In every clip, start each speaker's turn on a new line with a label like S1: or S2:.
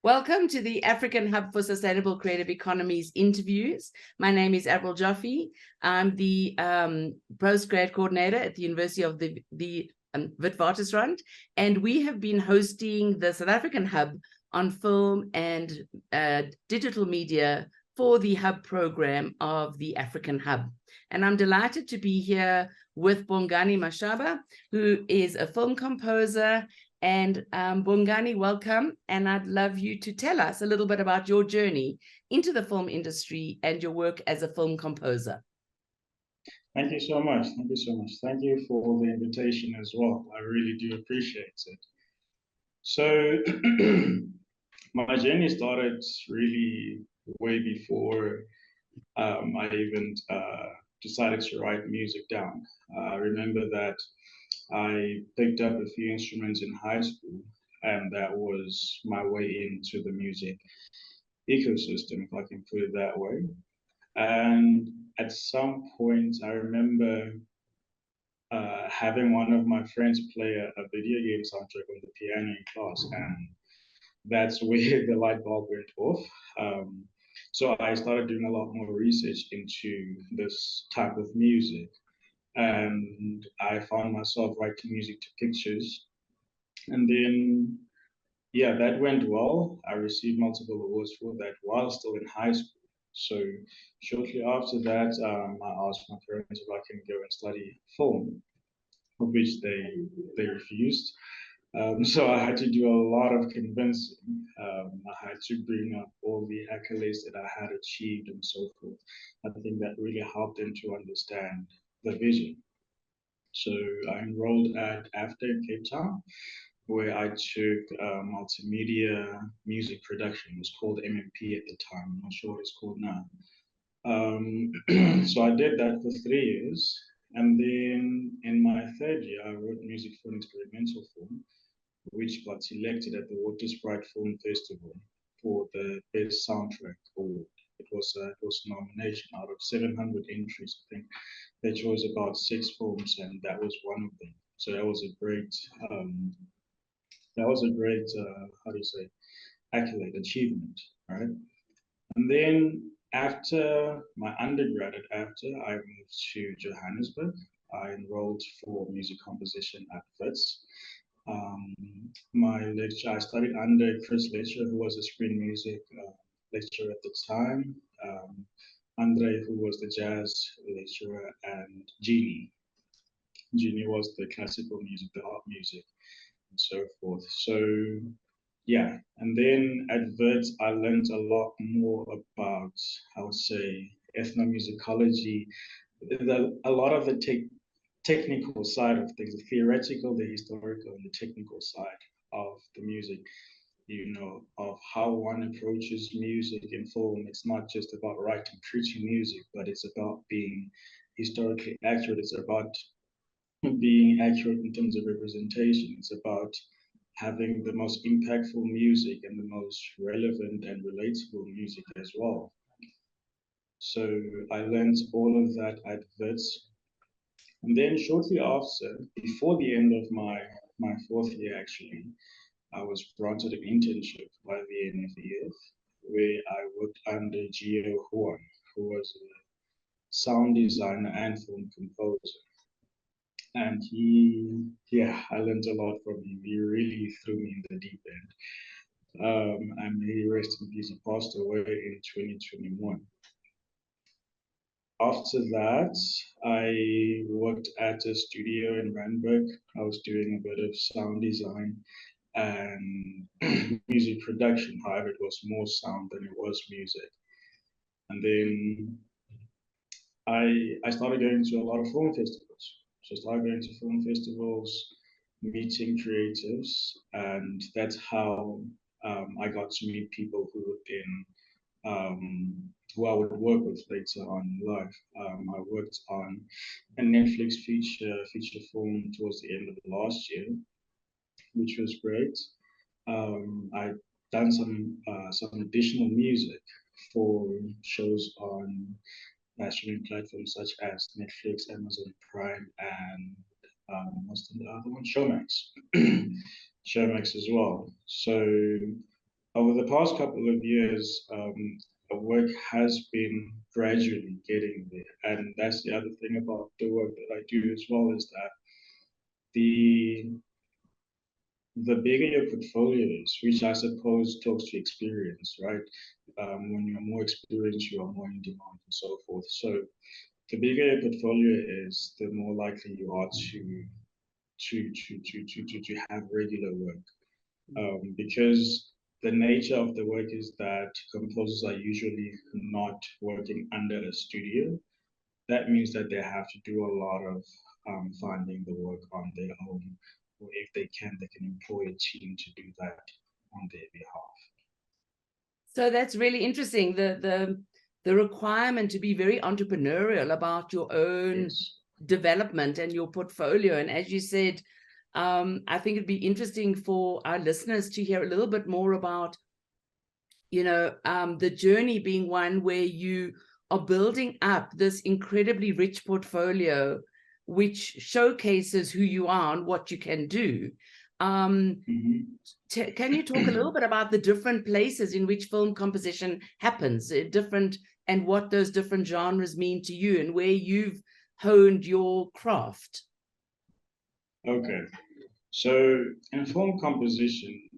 S1: Welcome to the African Hub for Sustainable Creative Economies interviews. My name is Avril Joffe. I'm the postgrad coordinator at the University of the Witwatersrand, and we have been hosting the South African Hub on film and digital media for the Hub program of the African Hub. And I'm delighted to be here with Bongani Mashaba, who is a film composer. And Bongani, welcome. And I'd love you to tell us a little bit about your journey into the film industry and your work as a film composer.
S2: Thank you so much. Thank you so much. Thank you for the invitation as well. I really do appreciate it. So my journey started really way before I even decided to write music down. I remember that I picked up a few instruments in high school, and that was my way into the music ecosystem, if I can put it that way. And at some point, I remember having one of my friends play a video game soundtrack on the piano in class, and that's where the light bulb went off. So I started doing a lot more research into this type of music, and I found myself writing music to pictures. And then, yeah, that went well. I received multiple awards for that while still in high school. So shortly after that, I asked my parents if I can go and study film, of which they refused. So I had to do a lot of convincing. I had to bring up all the accolades that I had achieved and so forth. I think that really helped them to understand the vision. So I enrolled at AFTA in Cape Town, where I took multimedia music production. It was called MMP at the time. I'm not sure what it's called now. So I did that for 3 years. And then in my third year, I wrote music for an experimental film, which got selected at the Watersprite Film Festival for the Best Soundtrack Award. It was a nomination out of 700 entries, I think. They chose about 6 films, and that was one of them. So that was a great, how do you say, accolade, achievement, right? And then after my undergrad at AFTA, I moved to Johannesburg. I enrolled for music composition at WITS. My lecture, I studied under Chris Lecture, who was a screen music lecturer at the time, Andre, who was the jazz lecturer, and Jeannie. Jeannie was the classical music, the art music, and so forth. So yeah, and then at WITS, I learned a lot more about, I would say, ethnomusicology, a lot of the technical side of things, the theoretical, the historical, and the technical side of the music, of how one approaches music in film. It's not just about writing pretty music, but it's about being historically accurate. It's about being accurate in terms of representation. It's about having the most impactful music and the most relevant and relatable music as well. So I learned all of that at WITS. And then shortly after, before the end of my fourth year actually, I was granted an internship by the end of the year where I worked under Gio Huan, who was a sound designer and film composer. And I learned a lot from him. He really threw me in the deep end. And he rest in peace, he passed away in 2021. After that, I worked at a studio in Randburg. I was doing a bit of sound design and music production. However, it was more sound than it was music. And then I started going to a lot of film festivals. So I started going to film festivals, meeting creatives, and that's how I got to meet people who would then who I would work with later on in life. I worked on a Netflix feature film towards the end of last year, which was great. I done some additional music for shows on streaming platforms such as Netflix, Amazon Prime, and what's the other one? Showmax. Showmax as well. So over the past couple of years, work has been gradually getting there. And that's the other thing about the work that I do as well, is that the bigger your portfolio is, which I suppose talks to experience, right? When you're more experienced, you are more in demand and so forth. So the bigger your portfolio is, the more likely you are to have regular work. Because the nature of the work is that composers are usually not working under a studio. That means that they have to do a lot of finding the work on their own, or if they can employ a team to do that on their behalf.
S1: So that's really interesting. The requirement to be very entrepreneurial about your own
S2: Yes.
S1: development and your portfolio. And as you said, I think it'd be interesting for our listeners to hear a little bit more about, the journey being one where you are building up this incredibly rich portfolio, which showcases who you are and what you can do. Can you talk a little bit about the different places in which film composition happens, and what those different genres mean to you and where you've honed your craft?
S2: Okay. So in film composition,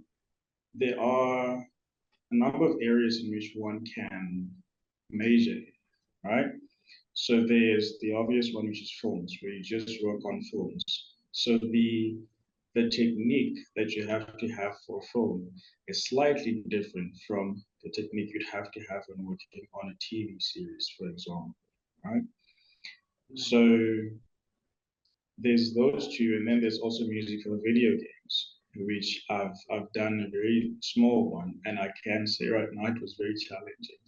S2: there are a number of areas in which one can major, right? So there's the obvious one, which is films, where you just work on films. So the technique that you have to have for film is slightly different from the technique you'd have to have when working on a TV series, for example, right? So there's those two, and then there's also music for video games, which I've done a very small one, and I can say right now it was very challenging.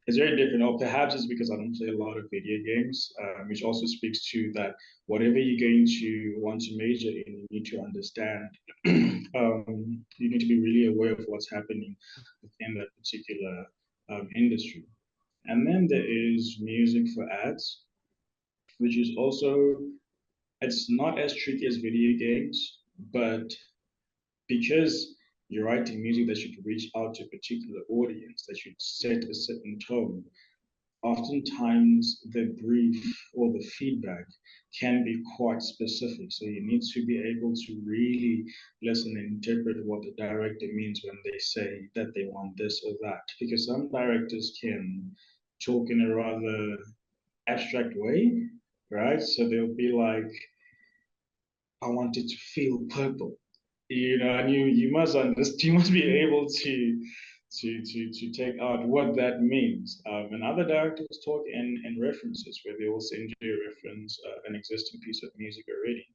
S2: It's very different, or perhaps it's because I don't play a lot of video games, which also speaks to that whatever you're going to want to major in, you need to understand. You need to be really aware of what's happening within that particular industry. And then there is music for ads, which is also, it's not as tricky as video games, but because you're writing music that should reach out to a particular audience, that should set a certain tone, oftentimes the brief or the feedback can be quite specific. So you need to be able to really listen and interpret what the director means when they say that they want this or that. Because some directors can talk in a rather abstract way, right? So they'll be like, I want it to feel purple, and you must understand, you must be able to take out what that means. And other directors talk in references, where they will send you a reference, an existing piece of music already,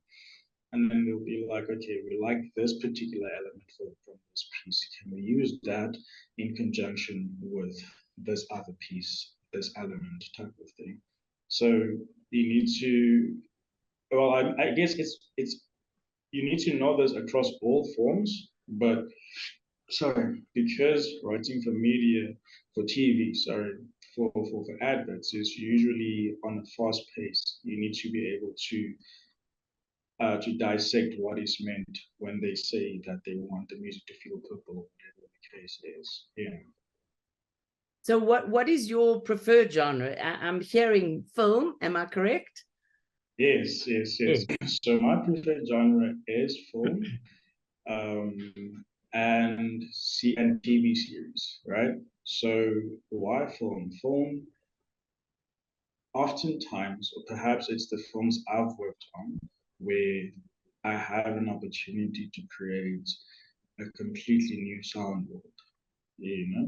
S2: and then they'll be like, okay, we like this particular element from this piece. Can we use that in conjunction with this other piece, this element type of thing? So you need to, well, I guess it's you need to know this across all forms, but sorry, because writing for media, for TV, sorry, for adverts is usually on a fast pace. You need to be able to dissect what is meant when they say that they want the music to feel purple, whatever the case is. Yeah.
S1: So what is your preferred genre? I'm hearing film, am I correct?
S2: Yes. So my preferred genre is film, and TV series, right? So why film? Film, oftentimes, or perhaps it's the films I've worked on, where I have an opportunity to create a completely new sound world, you know?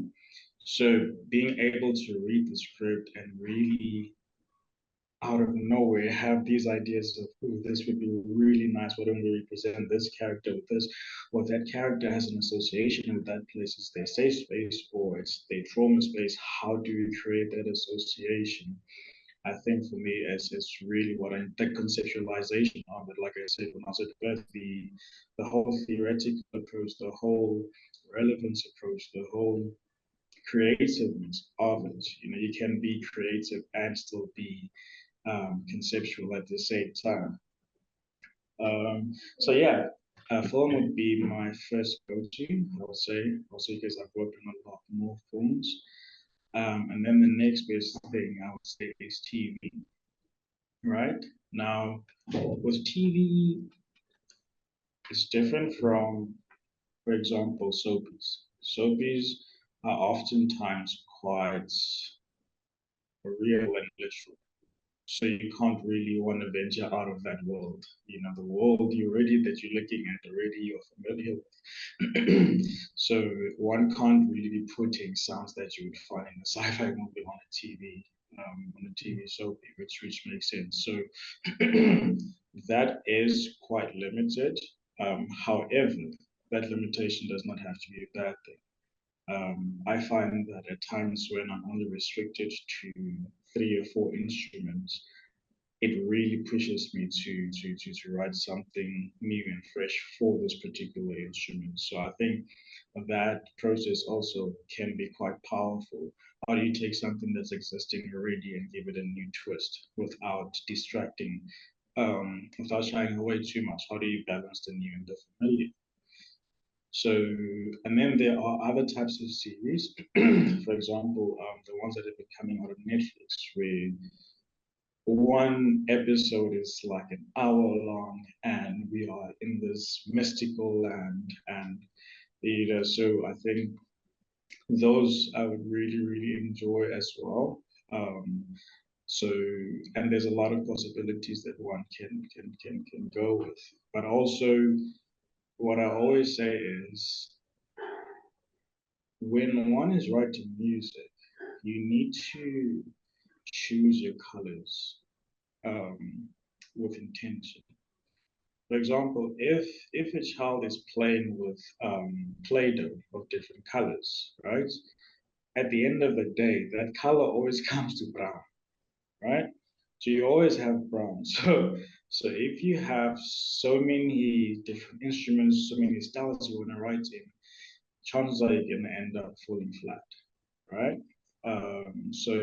S2: So being able to read the script and really out of nowhere have these ideas of, oh, this would be really nice. Why don't we represent this character with this? Well, that character has an association with that place. It's their safe space or it's their trauma space. How do we create that association? I think for me, it's really the conceptualization of it. Like I said, when I was at birth, the whole theoretical approach, the whole relevance approach, the whole creativeness of it. You can be creative and still be conceptual at the same time. So yeah, Film would be my first go-to, I would say, also because I've worked on a lot more films. And then the next best thing I would say is TV, right? Now, with TV, it's different from, for example, soapies. Soapies are oftentimes quite real and literal. So you can't really want to venture out of that world. You know, the world that you're looking at already you're familiar with. So one can't really be putting sounds that you would find in a sci-fi movie on a TV, on a TV soap, which makes sense. So that is quite limited. However, that limitation does not have to be a bad thing. I find that at times when I'm only restricted to 3 or 4 instruments, it really pushes me to write something new and fresh for this particular instrument. So I think that process also can be quite powerful. How do you take something that's existing already and give it a new twist without distracting, without shying away too much? How do you balance the new and the familiar? So, and then there are other types of series, for example, the ones that have been coming out of Netflix, where one episode is like an hour long, and we are in this mystical land, and so I think those I would really enjoy as well. Um, so, and there's a lot of possibilities that one can go with, but also what I always say is when one is writing music, you need to choose your colors with intention. For example, if a child is playing with Play-Doh of different colors, right? At the end of the day, that color always comes to brown, right? So you always have brown. So if you have so many different instruments, so many styles you want to write in, chances are you're going to end up falling flat, right? So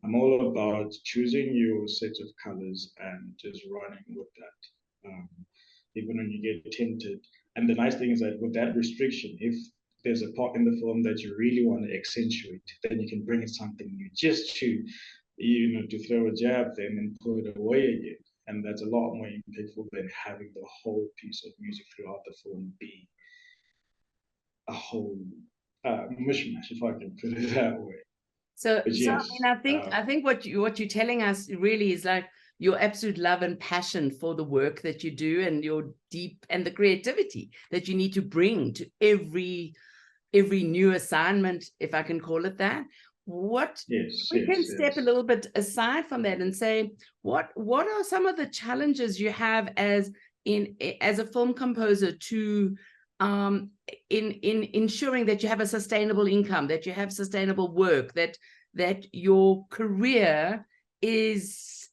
S2: I'm all about choosing your set of colors and just running with that. Even when you get tempted. And the nice thing is that with that restriction, if there's a part in the film that you really want to accentuate, then you can bring in something new just to throw a jab then and pull it away again. And that's a lot more impactful than having the whole piece of music throughout the film be a whole mishmash, if I can put it that way.
S1: So,
S2: But
S1: so I
S2: yes,
S1: mean, I think what you're telling us really is like your absolute love and passion for the work that you do, and your deep and the creativity that you need to bring to every new assignment, if I can call it that. We can step a little bit aside from that and say, what are some of the challenges you have as a film composer to in ensuring that you have a sustainable income, that you have sustainable work, that your career is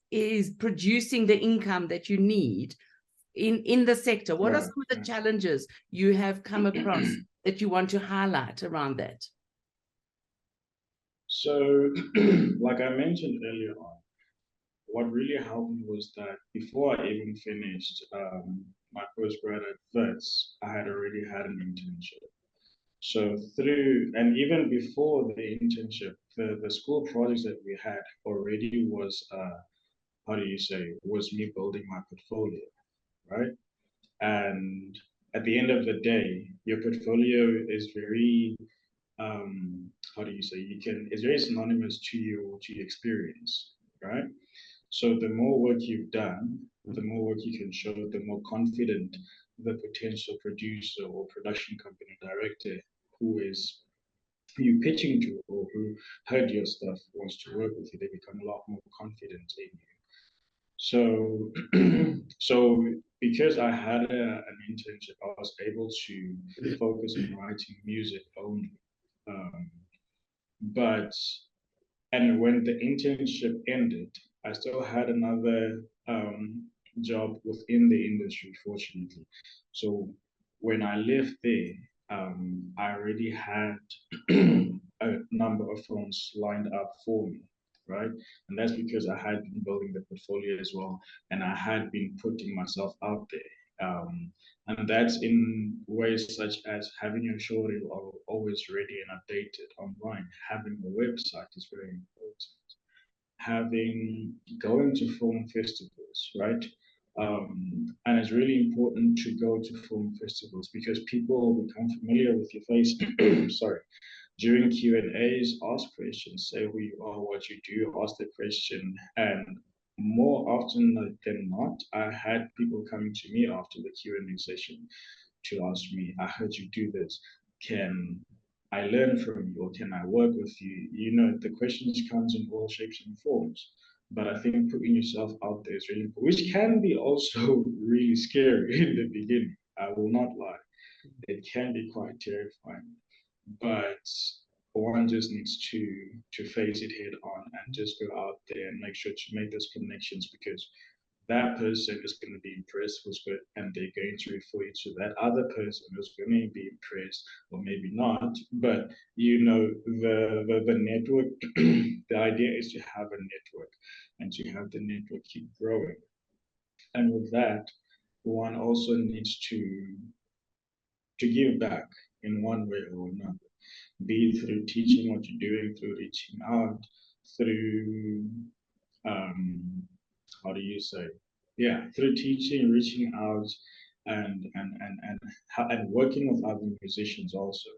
S1: producing the income that you need in the sector? What are some of the challenges you have come across that you want to highlight around that?
S2: So, like I mentioned earlier on, what really helped me was that before I even finished my postgrad at Wits, I had already had an internship. So and even before the internship, the school projects that we had already was, how do you say, was me building my portfolio, right? And at the end of the day, your portfolio is very, how do you say, it's very synonymous to your experience, right? So the more work you've done, the more work you can show, the more confident the potential producer or production company director who is you pitching to or who heard your stuff wants to work with you, they become a lot more confident in you. So, so because I had an internship, I was able to focus on writing music only. Um, but and when the internship ended, I still had another job within the industry, fortunately. So when I left there, I already had a number of films lined up for me, right? And that's because I had been building the portfolio as well, and I had been putting myself out there. And that's in ways such as having your show reel always ready and updated online. Having a website is very important. Having going to film festivals, right? And it's really important to go to film festivals because people will become familiar with your face. Sorry, during Q&As, ask questions, say who you are, what you do, ask the question. And more often than not, I had people coming to me after the Q&A session to ask me, I heard you do this. Can I learn from you or can I work with you? You know, the questions comes in all shapes and forms. But I think putting yourself out there is really important, which can be also really scary in the beginning. I will not lie. It can be quite terrifying, but one just needs to face it head on and just go out there and make sure to make those connections because that person is going to be impressed with it and they're going to refer you to that other person who's going to be impressed or maybe not, but you know the network. The idea is to have a network and to have the network keep growing, and with that one also needs to give back in one way or another, be it through teaching what you're doing, through reaching out, through how do you say? Yeah, through teaching, reaching out, and working with other musicians also.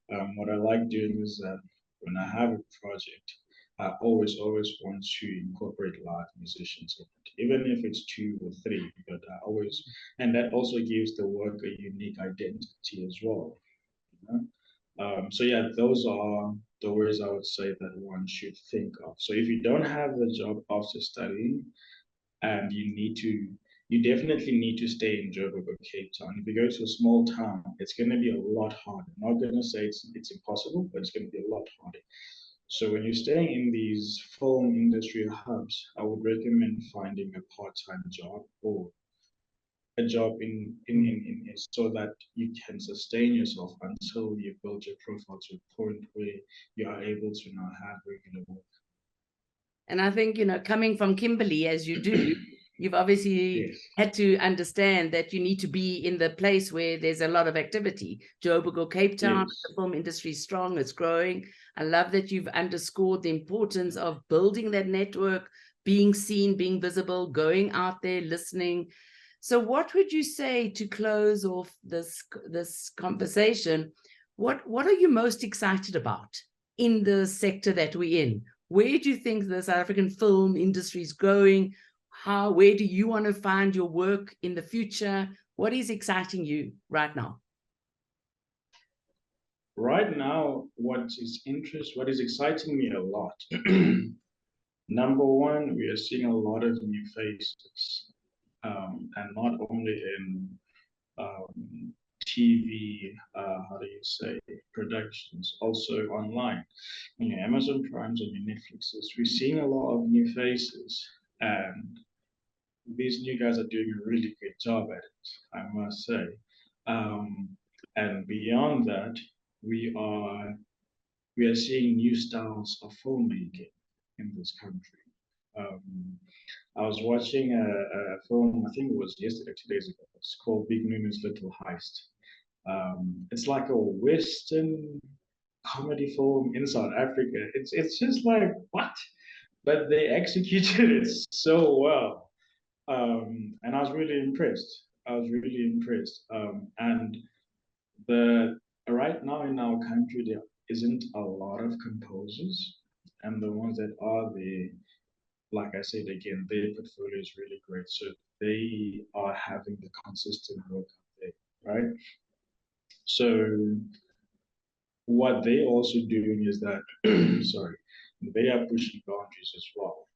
S2: What I like doing is that when I have a project, I always want to incorporate live musicians in it, even if it's two or three. But I always, and that also gives the work a unique identity as well. You know? So yeah, those are the ways I would say that one should think of. So if you don't have a job after studying, and you definitely need to stay in Joburg or Cape Town. If you go to a small town, it's going to be a lot harder. I'm not going to say it's impossible, but it's going to be a lot harder. So when you're staying in these film industry hubs, I would recommend finding a part-time job or a job in so that you can sustain yourself until you build your profile to a point where you are able to now have regular work.
S1: And I think, you know, coming from Kimberley as you do, you've obviously
S2: Yes.
S1: had to understand that you need to be in the place where there's a lot of activity. Joburg or Cape Town,
S2: Yes.
S1: the film industry is strong, it's growing. I love that you've underscored the importance of building that network, being seen, being visible, going out there, listening. So what would you say to close off this conversation? What are you most excited about in the sector that we're in? Where do you think the South African film industry is going? Where do you want to find your work in the future? What is exciting you right now?
S2: Right now, what is exciting me a lot. Number one, we are seeing a lot of new faces, and not only in TV, how do you say, productions, also online. You know, Amazon Primes and your Netflixes. We're seeing a lot of new faces, and these new guys are doing a really great job at it, I must say. Um, and beyond that, we are we are seeing new styles of filmmaking in this country. Um, I was watching a film, I think it was yesterday, 2 days ago. It's called Big Nunu's Little Heist. It's like a Western comedy film in South Africa. It's just like what, but they executed it so well, and I was really impressed. I was really impressed, and the right now in our country there isn't a lot of composers, and the ones that are there, like I said again, their portfolio is really great. So they are having the consistent work out there, right? So what they also doing is that, sorry, they are pushing boundaries as well.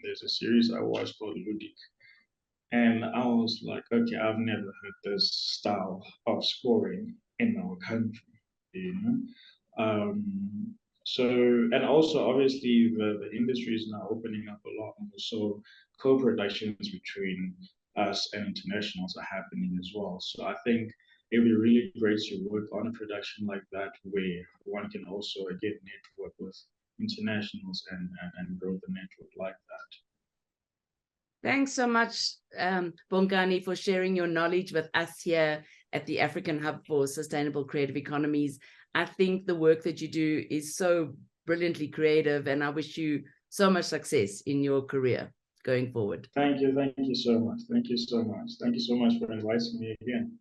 S2: There's a series I watched called Ludik, and I was like, okay, I've never heard this style of scoring in our country, you know. Um, so, and also obviously the industry is now opening up a lot more. So co-productions between us and internationals are happening as well. So I think it'd be really great to work on a production like that where one can also again network with internationals and grow the network like that.
S1: Thanks so much, Bongani, for sharing your knowledge with us here at the African Hub for Sustainable Creative Economies. I think the work that you do is so brilliantly creative, and I wish you so much success in your career going forward.
S2: Thank you so much. Thank you so much. Thank you so much for inviting me again.